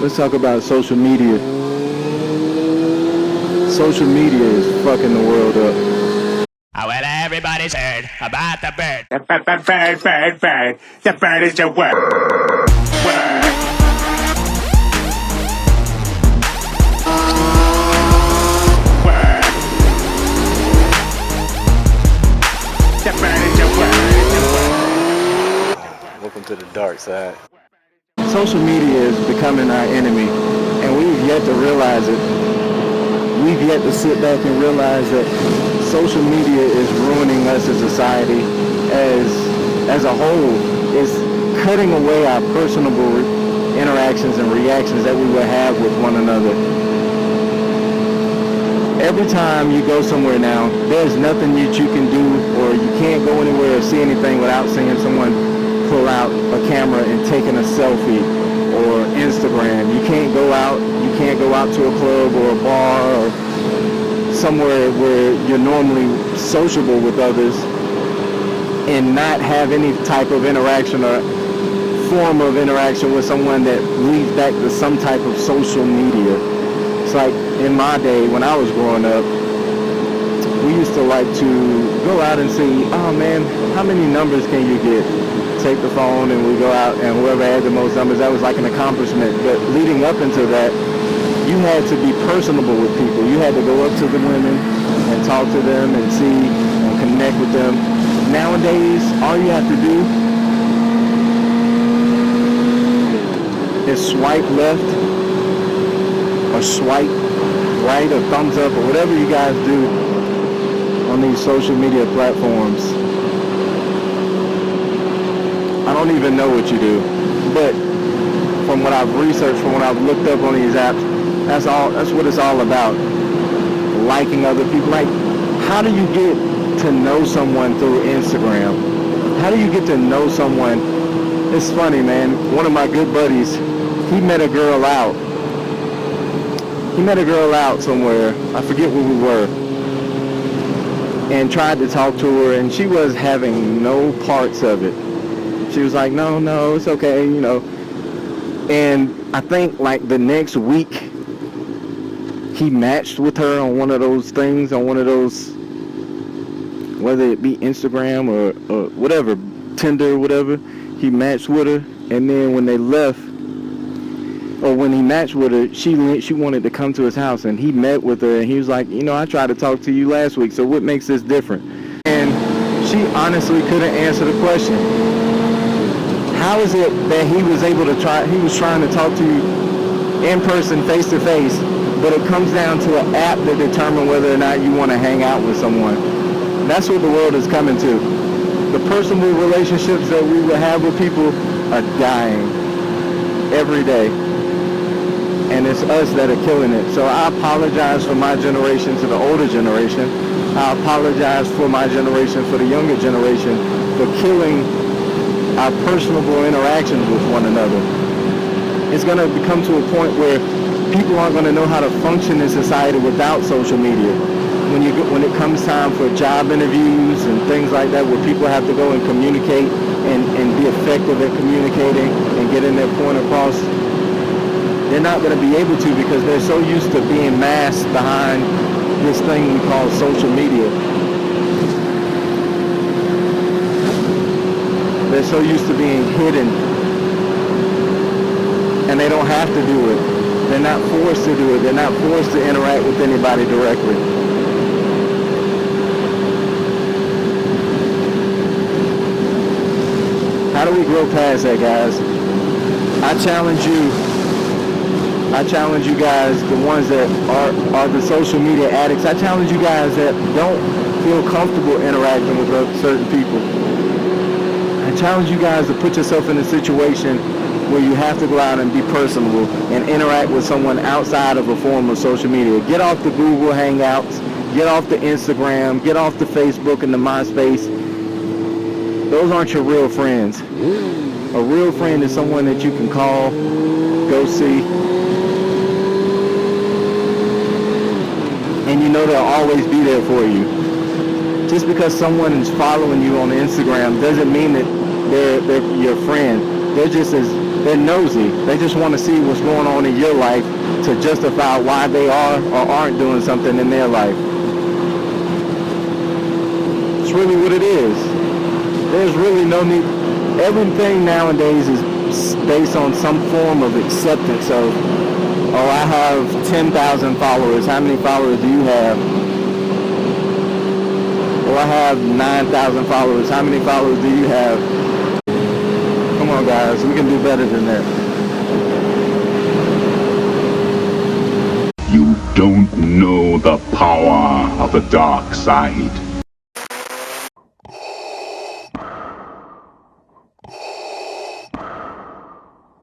Let's talk about social media. Social media is fucking the world up. Oh, well, everybody's heard about the bird. The bird. The bird is the word. Welcome to the dark side. Social media is becoming our enemy, and we've yet to realize it. We've yet to sit back and realize that social media is ruining us as a society, as a whole. It's cutting away our personable interactions and reactions that we would have with one another. Every time you go somewhere now, there's nothing that you can do, or you can't go anywhere or see anything without seeing someone pull out a camera and taking a selfie, or Instagram. You can't go out to a club or a bar or somewhere where you're normally sociable with others and not have any type of interaction or form of interaction with someone that leads back to some type of social media. It's like in my day when I was growing up, we used to like to go out and see, oh man, how many numbers can you get? Take the phone and we go out, and whoever had the most numbers, that was like an accomplishment. But leading up into that, you had to be personable with people. You had to go up to the women and talk to them and see and connect with them. Nowadays, all you have to do is swipe left or swipe right or thumbs up or whatever you guys do on these social media platforms. I don't even know what you do, but from what I've researched, from what I've looked up on these apps, that's what it's all about. Liking other people. Like, how do you get to know someone through Instagram? How do you get to know someone? It's funny, man. One of my good buddies, he met a girl out. He met a girl out somewhere. I forget where we were. And tried to talk to her, and she was having no parts of it. She was like, no, it's okay, you know. And I think like the next week, he matched with her on one of those things, on one of those, whether it be Instagram or whatever, Tinder or whatever. He matched with her, and then when they left, or when he matched with her, she wanted to come to his house, and he met with her, and he was like, you know, I tried to talk to you last week, so what makes this different? And she honestly couldn't answer the question. How is it that he was trying to talk to you in person, face to face, but it comes down to an app that determines whether or not you want to hang out with someone? That's what the world is coming to. The personal relationships that we would have with people are dying every day. And it's us that are killing it. So I apologize for my generation to the older generation. I apologize for my generation, for the younger generation, for killing our personable interactions with one another. It's going to come to a point where people aren't going to know how to function in society without social media. When it comes time for job interviews and things like that, where people have to go and communicate and be effective at communicating and getting their point across, they're not going to be able to because they're so used to being masked behind this thing we call social media. They're so used to being hidden, and they don't have to do it. They're not forced to do it. They're not forced to interact with anybody directly. How do we grow past that, guys? I challenge you guys, the ones that are the social media addicts. I challenge you guys that don't feel comfortable interacting with certain people. I challenge you guys to put yourself in a situation where you have to go out and be personable and interact with someone outside of a form of social media. Get off the Google Hangouts, get off the Instagram, get off the Facebook and the MySpace. Those aren't your real friends. A real friend is someone that you can call, go see, and you know they'll always be there for you. Just because someone is following you on Instagram doesn't mean that they're your friend. They're just as They're nosy. They just want to see what's going on in your life to justify why they are or aren't doing something in their life. It's really what it is. There's really no need. Everything nowadays is based on some form of acceptance of, oh, I have 10,000 followers. How many followers do you have? Well, I have 9,000 followers. How many followers do you have? Come on, guys. We can do better than that. You don't know the power of the dark side.